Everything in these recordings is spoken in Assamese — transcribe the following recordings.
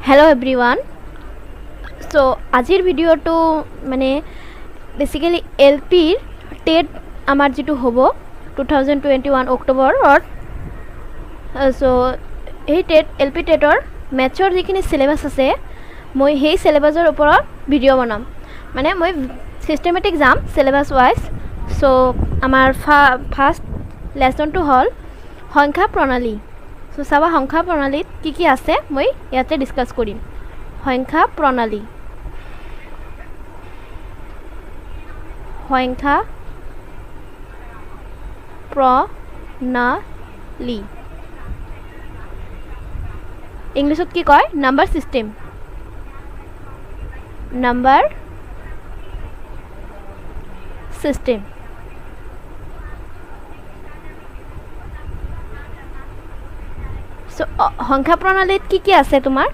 Hello everyone. So আজিৰ ভিডিঅ'টো মানে বেসিক্যালি এলপিৰ টেট আমাৰ যেটো হ'ব 2021 অক্টোবৰত সো এই টেট এলপি টেটৰ মেথছৰ যিখিনি সিলেবাস আছে মই সেই সিলেবাসৰ ওপৰত ভিডিঅ' বনাম মানে মই সিস্টেমেটিক যাম সিলেবাস ওয়াইজ সো আমাৰ ফাৰ্স্ট লেসনটো হ'ল সংখ্যা প্ৰণালী সো চাবা সংখ্যা প্ৰণালীত কি আছে মই ইয়াতে ডিসকাস কৰিম সংখ্যা প্ৰণালী সংখ্যা প্ৰণালী ইংলিছত কি কয় নাম্বাৰ সিস্টেম নাম্বাৰ সিস্টেম সংখ্যা প্ৰণালীত কি আছে তোমাৰ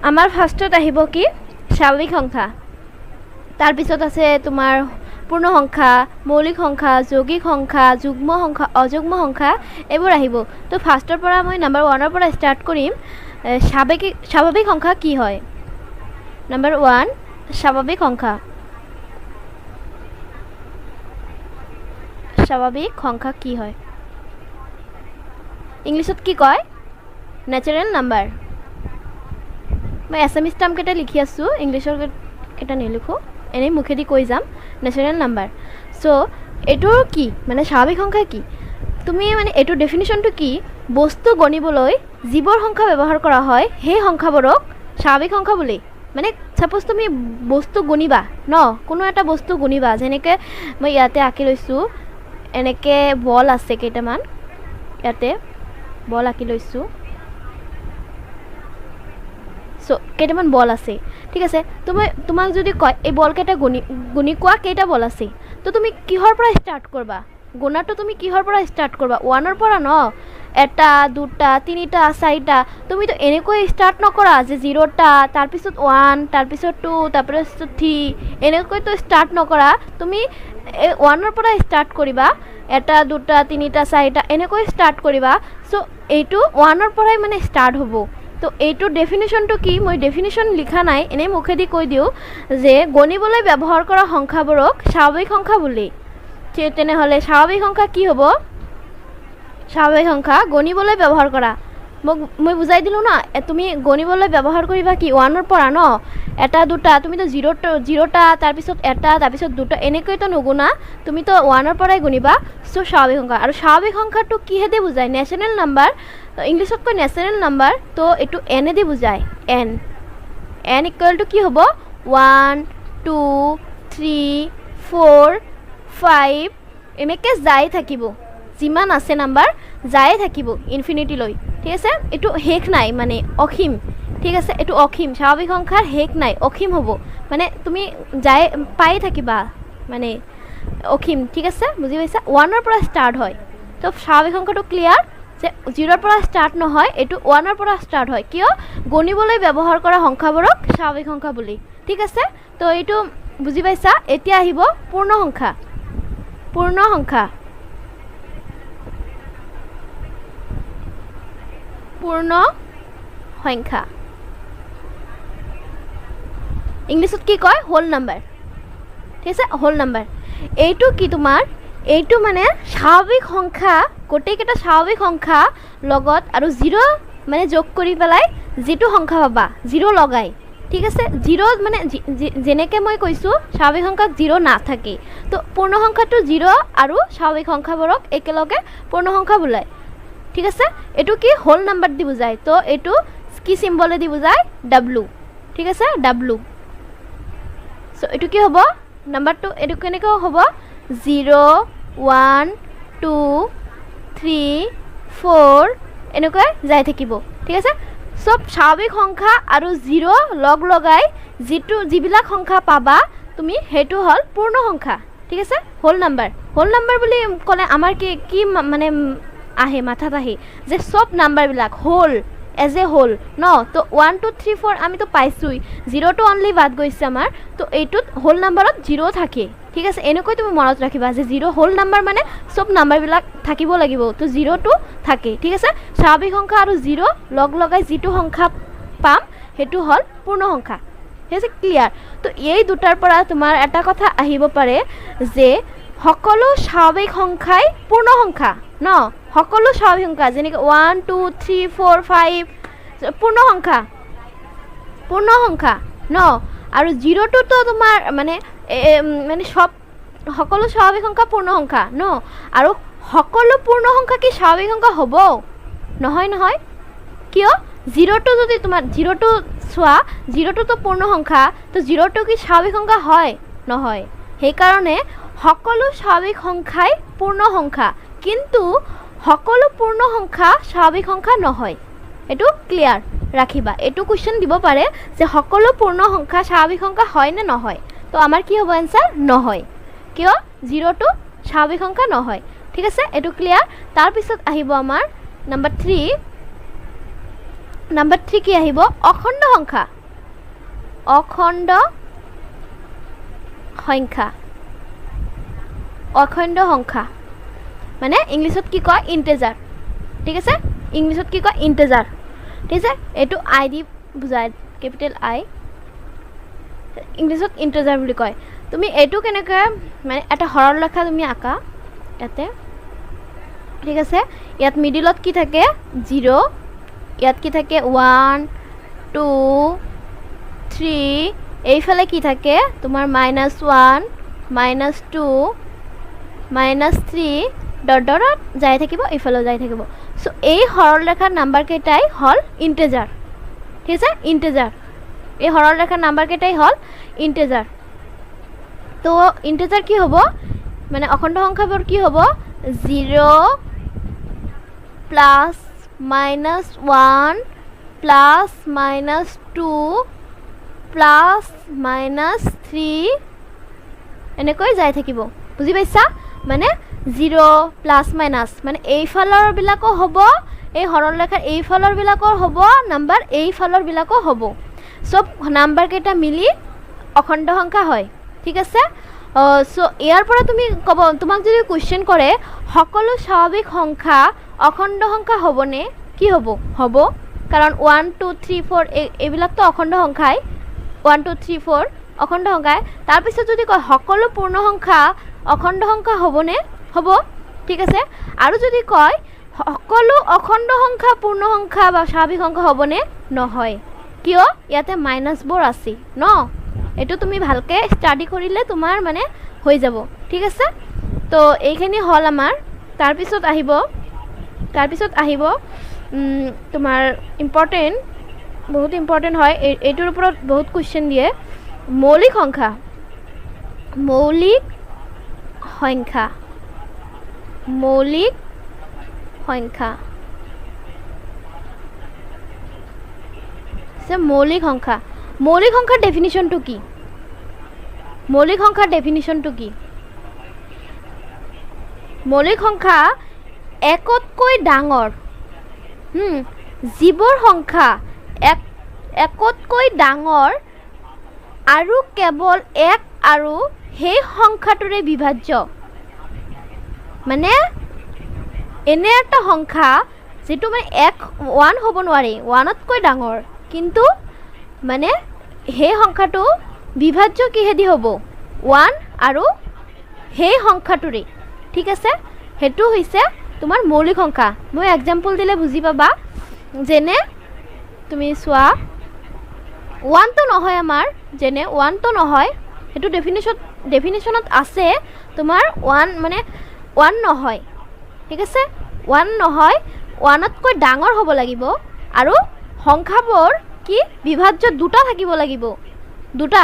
আমাৰ ফাৰ্স্টত আহিব কি স্বাভাৱিক সংখ্যা তাৰ পিছত আছে তোমাৰ পূৰ্ণ সংখ্যা মৌলিক সংখ্যা যৌগিক সংখ্যা যুগ্ম সংখ্যা অযুগ্ম সংখ্যা এইবোৰ আহিব তো ফাৰ্স্টৰ পৰা মই নাম্বাৰ 1 ৰ পৰা স্টাৰ্ট কৰিম স্বাভাৱিক সংখ্যা কি হয় নাম্বাৰ 1 স্বাভাৱিক সংখ্যা কি হয় ইংলিছত কি কয় ন্যাচারাল নাম্বার मैं एसामिस टार्म केटा लिखि आसु इंग्लिशर केटा निलिखो एने मुखेदी কৈ যাম ন্যাচারাল নাম্বার সো এটো কি মানে স্বাভাৱিক সংখ্যা কি তুমি মানে এটো ডেফিনিশনটো কি বস্তু গণিবলৈ জীৱৰ সংখ্যা ব্যৱহাৰ কৰা হয় সেই সংখ্যাবোৰক স্বাভাৱিক সংখ্যা বুলি মানে সাপোজ তুমি বস্তু গণিবা ন কোনো এটা বস্তু গণিবা যেনেকে মই ইয়াতে আঁকি লৈছো এনেকে বল আছে কেইটামান ইয়াতে বল আঁকি লৈছো সো কেইটামান বল আছে ঠিক আছে তোমাক যদি কয় এই বল কেইটা গুনি কোৱা কেইটা বল আছে তো তুমি কিহৰ পৰা স্টাৰ্ট কৰবা গুণাটো তুমি কিহৰ পৰা স্টাৰ্ট কৰবা 1 ৰ পৰা ন এটা দুটা তিনিটা চাৰিটা তুমি তো এনেকৈ স্টাৰ্ট নকৰা যে 0টা তাৰ পিছত 1 তাৰ পিছত 2 তাৰ পিছত 3 এনেকৈ তো স্টাৰ্ট নকৰা তুমি 1 ৰ পৰা স্টাৰ্ট কৰিবা এটা দুটা তিনিটা চাৰিটা এনেকৈ স্টাৰ্ট কৰিবা সো এইটো 1 ৰ পৰাই মানে স্টাৰ্ট হ'ব তো এইটো ডেফিনিশনটো কি মই ডেফিনিশন লিখা নাই এনে মুখেদি কৈ দিও যে গণিবলৈ ব্যৱহাৰ কৰা সংখ্যাবোৰক স্বাভাৱিক সংখ্যা বুলি তেনে হলে স্বাভাৱিক সংখ্যা কি হ'ব স্বাভাৱিক সংখ্যা গণিবলৈ ব্যৱহাৰ কৰা মই বুজাই দিলো না তুমি গণিবলৈ ব্যৱহাৰ কৰিবা কি 1 ৰ পৰা ন এটা দুটা তুমি তো 0টা তাৰ পিছত এটা তাৰ পিছত দুটা এনেকৈ তো নগুনা তুমি তো 1 ৰ পৰাই গণিবা সো স্বাভাৱিক সংখ্যা আৰু স্বাভাৱিক সংখ্যাটো কিহেদি বুজায় ন্যাচারাল নাম্বার इंग्लिशत को नेशनल नंबर तो एटू एन ए दि बुझाय एन इक्वल टू की होबो 1 2 3 4 5 एनेके जाय থাকিব जिमान আছে নাম্বার जाय থাকিব ইনফিনিটি লৈ ঠিক আছে এটু হেক নাই মানে অসীম ঠিক আছে এটু অসীম স্বাভাৱিক সংখ্যাৰ হেক নাই অসীম হ'ব মানে তুমি যাই পাই থাকিবা মানে অসীম ঠিক আছে বুজি পাইছা 1 ৰ পৰা স্টাৰ্ট হয় তো স্বাভাৱিক সংখ্যাটো ক্লিয়াৰ যে 0 ৰ পৰা স্টাৰ্ট নহয় এটু 1 ৰ পৰা স্টাৰ্ট হয় কিয় গণিবলৈ ব্যৱহাৰ কৰা সংখ্যাবোৰক স্বাভাৱিক সংখ্যা বুলি ঠিক আছে তো এইটো বুজি পাইছা এতিয়া আহিব পূৰ্ণ সংখ্যা ইংলিশত কি কয় হোল নাম্বাৰ ঠিক আছে হোল নাম্বাৰ এইটো কি তোমাৰ এইটো মানে স্বাভাৱিক সংখ্যা গোটেইকেইটা স্বাভাৱিক সংখ্যা লগত আৰু 0 মানে যোগ কৰি পেলাই যেটো সংখ্যা পাবা 0 লগাই ঠিক আছে 0 মানে যেনেকে মই কৈছো স্বাভাৱিক সংখ্যা 0 না থাকে তো পূৰ্ণ সংখ্যাটো 0 আৰু স্বাভাৱিক সংখ্যাবোৰক একেলগে পূৰ্ণ সংখ্যা বুলায় ঠিক আছে এটো কি হোল নাম্বার দি বুজায় তো এটো কি সিম্বলে দি বুজায় w ঠিক আছে w সো এটো কি হ'ব নাম্বাৰটো এটো কেনেকৈ হ'ব 0 1 2 3 4 এনেকৈ যাই থাকিব ঠিক আছে সব স্বাভাৱিক সংখ্যা আৰু 0 লগ লগাই যিবিলাক সংখ্যা পাবা তুমি হেতু হল পূৰ্ণ সংখ্যা ঠিক আছে হোল নাম্বাৰ বুলি ক'লে আমাৰ কি মানে আহে মাথাত আহে যে সব নাম্বার বিলাক হোল এজ এ হোল ন তো 1 2 3 4 আমি তো পাইছুই 0 টো অনলি বাদ গৈছে আমাৰ তো এইটোত হোল নাম্বাৰত 0 থাকে ঠিক আছে এনেকৈ তুমি মনত ৰাখিবা যে 0 হোল নাম্বাৰ মানে সব নাম্বাৰ বিলাক থাকিব লাগিব তো 0 টো থাকে ঠিক আছে স্বাভাৱিক সংখ্যা আৰু 0 লগ লগাই যেটো সংখ্যা পাম সেইটো হ'ল পূৰ্ণ সংখ্যা ঠিক আছে ক্লিয়াৰ তো এই দুটাৰ পৰা তোমাৰ এটা কথা আহিব পাৰে যে সকলো স্বাভাৱিক সংখ্যাই পূৰ্ণ সংখ্যা ন সকলো স্বাভাৱিক সংখ্যা যেনেকৈ 1 2 3 4 5 পূৰ্ণ সংখ্যা ন আৰু 0 টো তোমাৰ মানে মানে সকলো স্বাভাৱিক সংখ্যা পূৰ্ণ সংখ্যা ন আৰু সকলো পূৰ্ণ সংখ্যা কি স্বাভাৱিক সংখ্যা হ'ব নহয় কিয় 0 টো যদি তোমাৰ 0 টো চোৱা 0 টো পূৰ্ণ সংখ্যা তো 0 টো কি স্বাভাৱিক সংখ্যা হয় নহয় সেইকাৰণে সকলো স্বাভাৱিক সংখ্যাই পূৰ্ণ সংখ্যা কিন্তু সকলো পূৰ্ণ সংখ্যা স্বাভাৱিক সংখ্যা নহয় এটো ক্লিয়াৰ ৰাখিবা এটো কোৱেশ্চন দিব পাৰে যে সকলো পূৰ্ণ সংখ্যা স্বাভাৱিক সংখ্যা হয় নে নহয় তো আমাৰ কি হ'ব আনসাৰ নহয় কিয় 0 টো স্বাভাৱিক সংখ্যা নহয় ঠিক আছে এটো ক্লিয়াৰ তাৰ পিছত আহিব আমাৰ নাম্বাৰ 3 কি আহিব অখণ্ড সংখ্যা মানে ইংলিছত কি কয় ইন্টিজাৰ ঠিক আছে ইংলিছত কি কয় ইন্টিজাৰ ঠিক আছে এটো আই দি বুজায় কেপিটেল আই ইংলিছত ইন্টিজাৰ বুলি কয় তুমি এটো কেনেকৈ মানে এটা সৰল ৰেখা তুমি আঁকা ইয়াতে ঠিক আছে ইয়াত মিডিলত কি থাকে 0 ইয়াত কি থাকে 1 2 3 এইফালে কি থাকে তোমাৰ -1 -2 -3 ডট ডট যাই থাকিব এইফালে যাই থাকিব সো এই সৰল ৰেখাৰ নাম্বাৰ কেইটাই হল ইন্টিজাৰ ঠিক আছে ইন্টিজাৰ এই সৰল ৰেখাৰ নাম্বাৰ কেইটাই হল ইন্টিজাৰ তো ইন্টিজাৰ কি হ'ব মানে অখণ্ড সংখ্যাবোৰ কি হ'ব 0 প্লাস -1 প্লাস -2 প্লাস -3 এনেকৈ যাই থাকিব বুজি পাইছা মানে 0 প্লাস মাইনাস মানে এই ফালৰ বিলাকো হ'ব এই সৰল ৰেখাৰ এই ফালৰ বিলাকো হ'ব নাম্বাৰ এই ফালৰ বিলাকো হ'ব সব নাম্বাৰ কেইটা মিলি অখণ্ড সংখ্যা হয় ঠিক আছে সো ইয়াৰ পৰা তুমি ক'ব তোমাক যদি কোৱেশ্চন কৰে সকলো স্বাভাৱিক সংখ্যা অখণ্ড সংখ্যা হ'বনে কি হ'ব কাৰণ 1 2 3 4 এইবিলাক তো অখণ্ড সংখ্যাই 1 2 3 4 অখণ্ড সংখ্যাই তাৰ পিছত যদি কয় সকলো পূৰ্ণ সংখ্যা অখণ্ড সংখ্যা হ'বনে হ'ব ঠিক আছে আৰু যদি কয় সকলো অখণ্ড সংখ্যা পূৰ্ণ সংখ্যা বা স্বাভাৱিক সংখ্যা হ'বনে নহয় কিয় ইয়াতে মাইনাসবোৰ আছে ন এটো তুমি ভালকে ষ্টাডি কৰিলে তোমাৰ মানে হৈ যাব ঠিক আছে তো এইখিনি হল আমাৰ তাৰ পিছত আহিব তোমাৰ ইম্পৰ্টেন্ট বহুত ইম্পৰ্টেন্ট হয় এইটোৰ ওপৰত বহুত কোৱেশ্চন দিয়ে মৌলিক সংখ্যা মৌলিক সংখ্যাৰ ডেফিনিশ্যনটো কি মৌলিক সংখ্যা একতকৈ ডাঙৰ যিবোৰ সংখ্যা একতকৈ ডাঙৰ আৰু কেৱল এক আৰু সেই সংখ্যাটোৰে বিভাজ্য মানে এনে এটা সংখ্যা যেটো মানে 1 হ'ব নোৱাৰে 1তকৈ ডাঙৰ কিন্তু মানে সেই সংখ্যাটো বিভাজ্য কিহেদি হ'ব 1 আৰু সেই সংখ্যাটোৰে ঠিক আছে হেতু হৈছে তোমাৰ মৌলিক সংখ্যা মই एग्जांपल দিলে বুজি পাবা যেনে তুমি চোৱা 1 তো নহয় আমাৰ যেনে 1 তো নহয় হেতু ডেফিনিশনত আছে তোমাৰ 1 মানে 1 নহয় ঠিক আছে 1 নহয় 1তকৈ ডাঙৰ হ'ব লাগিব আৰু সংখ্যাবোৰ কি বিভাজ্য দুটা থাকিব লাগিব দুটা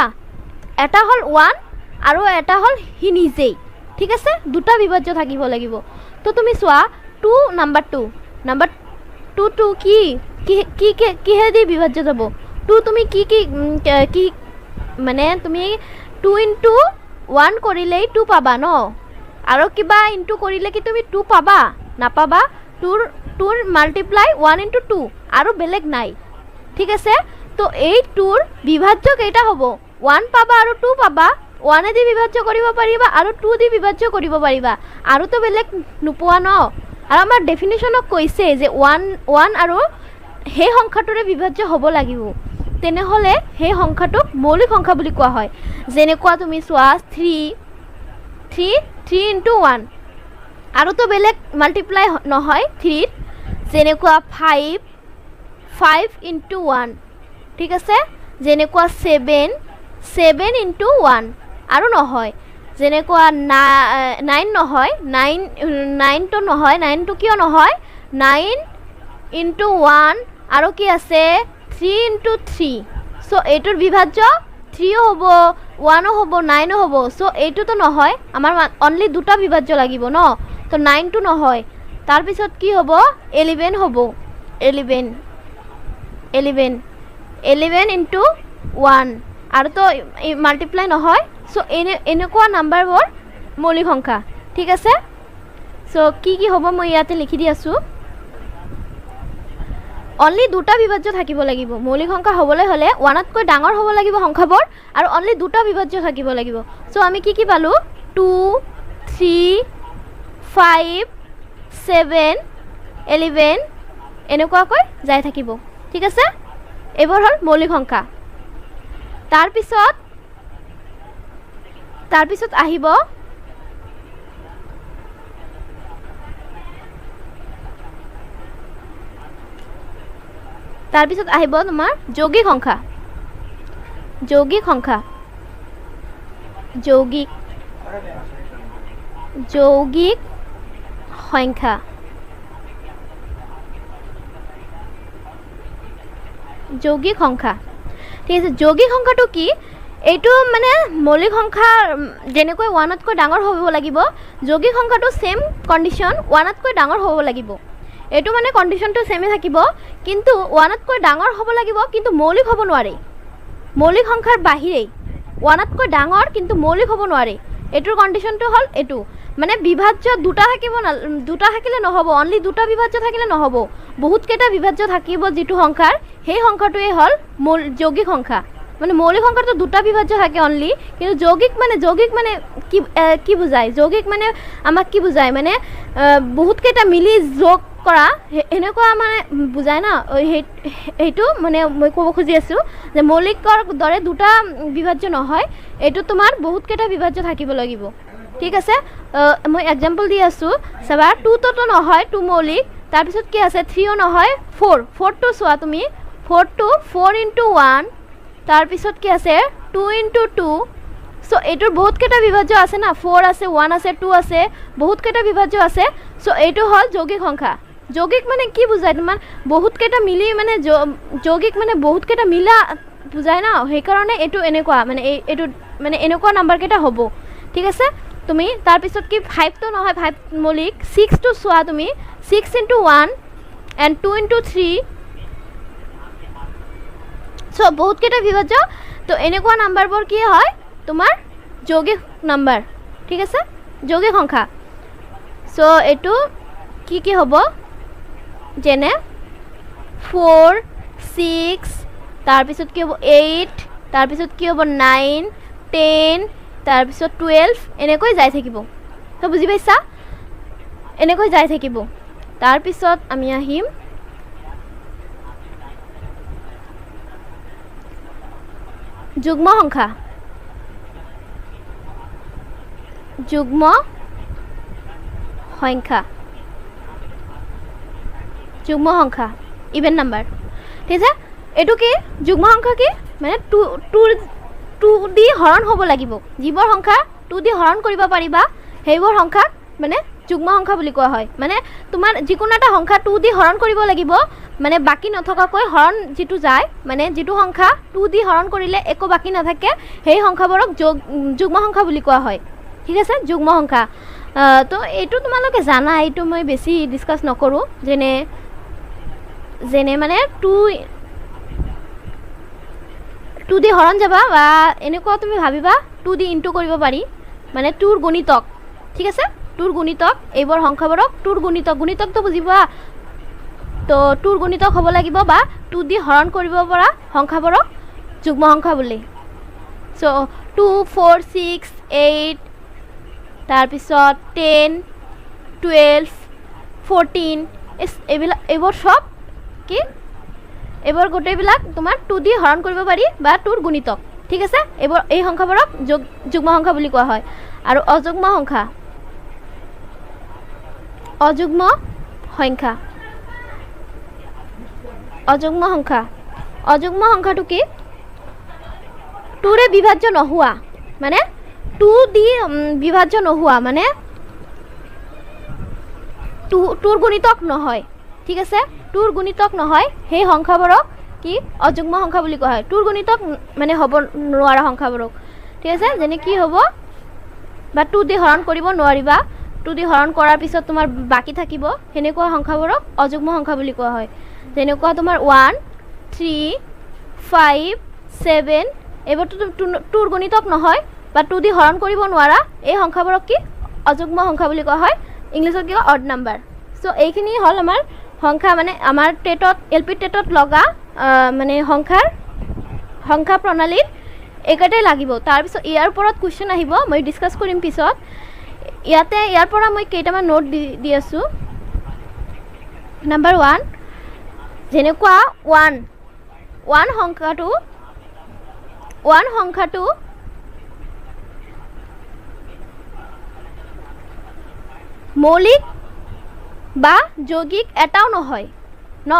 এটা হল 1 আৰু এটা হল হি নিজেই ঠিক আছে দুটা বিভাজ্য থাকিব লাগিব তো তুমি চোৱা 2 নাম্বাৰ 2 কি হেদি বিভাজ্য যাব 2 তুমি কি মানে তুমি 2 * 1 কৰিলেই 2 পাবা ন আৰু কিবা ইনটু কৰিলে কি তুমি 2 পাবা নাপাবা 2 মাল্টিপ্লাই 1 * 2 আৰু বেলেগ নাই ঠিক আছে তো এই 2ৰ বিভাজ্য কেইটা হ'ব 1 পাবা আৰু 2 পাবা 1 দি বিভাজ্য কৰিব পাৰিবা আৰু 2 দি বিভাজ্য কৰিব পাৰিবা আৰু তো বেলেগ নোপোৱা ন আৰু আমাৰ ডেফিনিশনত কৈছে যে 1 আৰু সেই সংখ্যাটোৰে বিভাজ্য হ'ব লাগিব তেনেহ'লে সেই সংখ্যাটোক মৌলিক সংখ্যা বুলি কোৱা হয়। যেনেকুৱা তুমি চোৱা 3 into 1 আৰুতো বেলেগ মাল্টিপ্লাই নহয় 3 যেনেকুৱা 5 into 1 ঠিক আছে। যেনেকুৱা 7 into 1 আৰু নহয়। যেনেকুৱা 9 নহয় 9 তো নহয় 9 তো কিয় নহয় 9 into 1 আৰু কি আছে 3 into 3 সো এইটোৰ বিভাজ্য 3 হ'ব 1 হ'ব 9 হ'ব সো এইটোতো নহয় আমাৰ অনলি দুটা বিভাজ্য লাগিব ন তো 9 তো নহয় তাৰ পিছত কি হ'ব 11 হ'ব 11 into 1 আৰু তো মাল্টিপ্লাই নহয় সো এনেকুৱা নাম্বাৰবোৰ মৌলিক সংখ্যা ঠিক আছে। সো কি হ'ব মই ইয়াতে লিখি দি আছো অনলি দুটা বিভাজ্য থাকিব লাগিব মৌলিক সংখ্যা হ'বলৈ হ'লে 1তকৈ ডাঙৰ হ'ব লাগিব সংখ্যাবোৰ আৰু অনলি দুটা বিভাজ্য থাকিব লাগিব। সো আমি কি পালো 2 3 5 7 11 এনেকুৱাকৈ যাই থাকিব ঠিক আছে। এইবোৰ হ'ল মৌলিক সংখ্যা। তাৰপিছত আহিব তোমাৰ যৌগিক সংখ্যা। যৌগিক সংখ্যা ঠিক আছে। যৌগিক সংখ্যাটো কি এইটো মানে মৌলিক সংখ্যা যেনেকৈ 1তকৈ ডাঙৰ হ'ব লাগিব যৌগিক সংখ্যাটো সেম কন্ডিশন 1তকৈ ডাঙৰ হ'ব লাগিব এইটো মানে কন্ডিশনটো সেমে থাকিব কিন্তু 1তকৈ ডাঙৰ হ'ব লাগিব কিন্তু মৌলিক হ'ব নোৱাৰে মৌলিক সংখ্যাৰ বাহিৰে 1তকৈ ডাঙৰ কিন্তু মৌলিক হ'ব নোৱাৰে এইটোৰ কন্ডিশনটো হ'ল এইটো মানে বিভাজ্য দুটা থাকিলে নহ'ব অনলি দুটা বিভাজ্য থাকিলে নহ'ব বহুত কেইটা বিভাজ্য থাকিব যেটো সংখ্যাৰ সেই সংখ্যাটোৱে হ'ল যৌগিক সংখ্যা মানে মৌলিক সংখ্যাটো দুটা বিভাজ্য থাকে অনলি কিন্তু যৌগিক মানে কি বুজায় যৌগিক মানে আমাক কি বুজায় মানে বহুত কেইটা মিলি যোগ কৰা এনেকুৱা মানে বুজায় না সেইটো মানে মই ক'ব খুজি আছো যে মৌলিকৰ দৰে দুটা বিভাজ্য নহয় এইটো তোমাৰ বহুত কেইটা বিভাজ্য থাকিব লাগিব ঠিক আছে। মই এক্সাম্পল দি আছো চাবা 2 তো নহয় 2 মৌলিক তাৰপিছত কি আছে 3 নহয় 4 তো চোৱা তুমি 4 into 1 তাৰপিছত কি আছে 2 into 2 সো এইটোৰ বহুত কেইটা বিভাজ্য আছে না 4 আছে 1 আছে 2 আছে বহুত কেইটা বিভাজ্য আছে সো এইটো হ'ল যৌগিক সংখ্যা। যৌগিক মানে কি বুজায় তোমাৰ বহুত কেইটা মিলি মানে যৌগিক মানে বহুত কেইটা মিলা বুজায় না সেইকাৰণে এইটো এনেকুৱা মানে এইটো মানে এনেকুৱা নাম্বাৰ কেইটা হ'ব ঠিক আছে। তুমি তাৰপিছত কি 5 তো নহয় 5 মৌলিক 6 তো চোৱা তুমি 6 into 1 and 2 into 3 সো বহুত কেইটা বিভাজ্য তো এনেকুৱা নাম্বাৰবোৰ কি হয় তোমাৰ যৌগিক নাম্বাৰ ঠিক আছে যৌগিক সংখ্যা। সো এইটো কি হ'ব যেনে 4 6 তাৰপিছত কি হ'ব 8 তাৰপিছত কি হ'ব 9 10 তাৰপিছত 12 এনেকৈ যাই থাকিব তো বুজি পাইছা এনেকৈ যাই থাকিব। তাৰপিছত আমি আহিম যুগ্ম সংখ্যা ইভেন নাম্বাৰ ঠিক আছে। এইটো কি যুগ্ম সংখ্যা কি মানে 2 দি হৰণ হ'ব লাগিব যিবোৰ সংখ্যা 2 দি হৰণ কৰিব পাৰিবা সেইবোৰ সংখ্যাক মানে যুগ্ম সংখ্যা বুলি কোৱা হয় মানে তোমাৰ যিকোনো এটা সংখ্যা 2 দি হৰণ কৰিব লাগিব মানে বাকি নথকাকৈ হৰণ যেটো যায় মানে যেটো সংখ্যা 2 দি হৰণ কৰিলে একো বাকি নাথাকে সেই সংখ্যাবোৰক যুগ্ম সংখ্যা বুলি কোৱা হয় ঠিক আছে। যুগ্ম সংখ্যা তো এইটো তোমালোকে জানা এইটো মই বেছি ডিসকাস নকৰো যেনে মানে 2 দি হৰণ যাবা বা এনেকুৱা তুমি ভাবিবা 2 দি ইনটু কৰিব পাৰি মানে 2ৰ গুণিতক ঠিক আছে 2ৰ গুণিতক এইবোৰ সংখ্যাবোৰক 2ৰ গুণিতকটো বুজিবা তো 2ৰ গুণিতক হ'ব লাগিব বা 2 দি হৰণ কৰিব পৰা সংখ্যাবোৰক যুগ্ম সংখ্যা বুলি। সো 2 4 6 8 তাৰপিছত 10 12 14 এইবোৰ সব কি এইবোৰ গোটেইবিলাক তোমাৰ 2 দি হৰণ কৰিব পাৰি বা 2ৰ গুণিতক ঠিক আছে এইবোৰ এই সংখ্যাবোৰক যুগ্ম সংখ্যা বুলি কোৱা হয় আৰু অযুগ্ম সংখ্যা অযুগ্ম সংখ্যা অযুগ্ম সংখ্যা অযুগ্ম সংখ্যাটো কি 2ৰে বিভাজ্য নহোৱা মানে 2 দি বিভাজ্য নহোৱা মানে 2ৰ গুণিতক নহয় ঠিক আছে 2ৰ গুণিতক নহয় সেই সংখ্যাবোৰক কি অযুগ্ম সংখ্যা বুলি কোৱা হয় 2ৰ গুণিতক মানে হ'ব নোৱাৰা সংখ্যাবোৰক ঠিক আছে যেনে কি হ'ব বা 2 দি হৰণ কৰিব নোৱাৰিবা 2 দি হৰণ কৰাৰ পিছত তোমাৰ বাকি থাকিব হেনেকুৱা সংখ্যাবোৰক অযুগ্ম সংখ্যা বুলি কোৱা হয় যেনেকুৱা তোমাৰ 1 3 5 7 এইবোৰটো 2ৰ গুণিতক নহয় বা 2 দি হৰণ কৰিব নোৱাৰা এই সংখ্যাবোৰক কি অযুগ্ম সংখ্যা বুলি কোৱা হয় ইংলিছত কি অড নাম্বাৰ সো এইখিনি হল আমাৰ সংখ্যা মানে আমাৰ টেটত এলপি টেটত লগা মানে সংখ্যা প্ৰণালীৰ একেটাই লাগিব তাৰ পিছত ইয়াৰ ওপৰত কোৱেশ্চন আহিব মই ডিসকাস কৰিম পিছত ইয়াতে ইয়াৰ পৰা মই কেইটামান নোট দি আছো নাম্বাৰ 1 যেনেকুৱা 1 সংখ্যাটো মৌলিক বা যৌগিক এটাও নহয় ন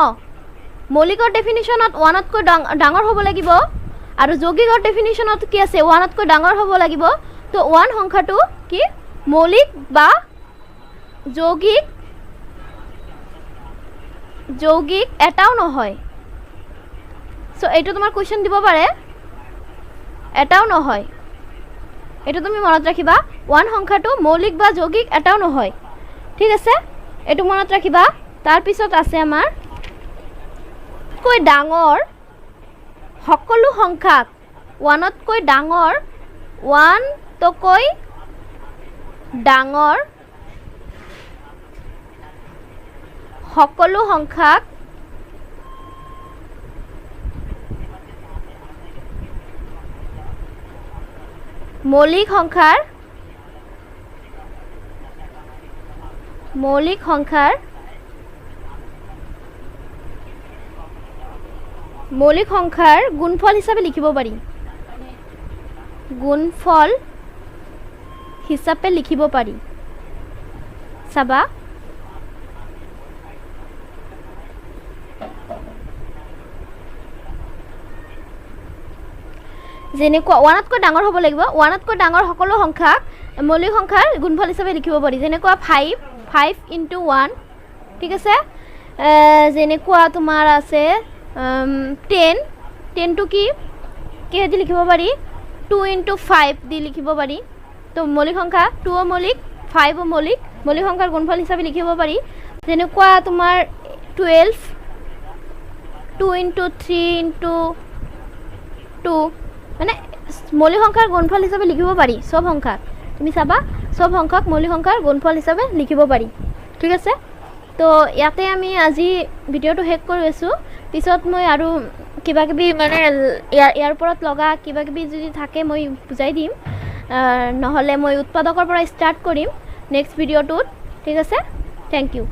মৌলিকৰ ডেফিনিশনত 1তকৈ ডাঙৰ হ'ব লাগিব আৰু যৌগিকৰ ডেফিনিশনত কি আছে 1তকৈ ডাঙৰ হ'ব লাগিব তো 1 সংখ্যাটো কি মৌলিক বা যৌগিক এটাও নহয় সো এইটো তোমাৰ কোৱেশ্চন দিব পাৰে এটাও নহয় এইটো তুমি মনত ৰাখিবা 1 সংখ্যাটো মৌলিক বা যৌগিক এটাও নহয় ঠিক আছে এইটো মনত ৰাখিবা তাৰ পিছত আছে আমাৰ কৈ ডাঙৰ সকলো সংখ্যাক 1তকৈ ডাঙৰ 1তকৈ ডাঙৰ সকলো সংখ্যাক মৌলিক সংখ্যাৰ গুণফল হিচাপে লিখিব পাৰি গুণফল হিচাপে লিখিব পাৰি চাবা যেনেকুৱা 1তকৈ ডাঙৰ হ'ব লাগিব 1তকৈ ডাঙৰ সকলো সংখ্যাক মৌলিক সংখ্যাৰ গুণফল হিচাপে লিখিব পাৰি যেনেকুৱা 5 into 1 ঠিক আছে যেনেকুৱা তোমাৰ আছে 10 টো কি কিহেদি লিখিব পাৰি 2 into 5 দি লিখিব পাৰি তো মৌলিক সংখ্যা 2 ও মৌলিক 5 ও মৌলিক সংখ্যাৰ গুণফল হিচাপে লিখিব পাৰি যেনেকুৱা তোমাৰ 12 2 into 3 into 2 মানে মৌলিক সংখ্যাৰ গুণফল হিচাপে লিখিব পাৰি সব সংখ্যাক তুমি চাবা সব সংখ্যাক মৌলিক সংখ্যাৰ গুণফল হিচাপে লিখিব পাৰি ঠিক আছে তো ইয়াতে আমি আজি ভিডিওটো শেষ কৰি আছো পিছত মই আৰু কিবা কিবি মানে ইয়াৰ ওপৰত লগা কিবা কিবি যদি থাকে মই বুজাই দিম নহলে মই উৎপাদকৰ পৰা ষ্টাৰ্ট কৰিম নেক্সট ভিডিওটোত ঠিক আছে থ্যাংক ইউ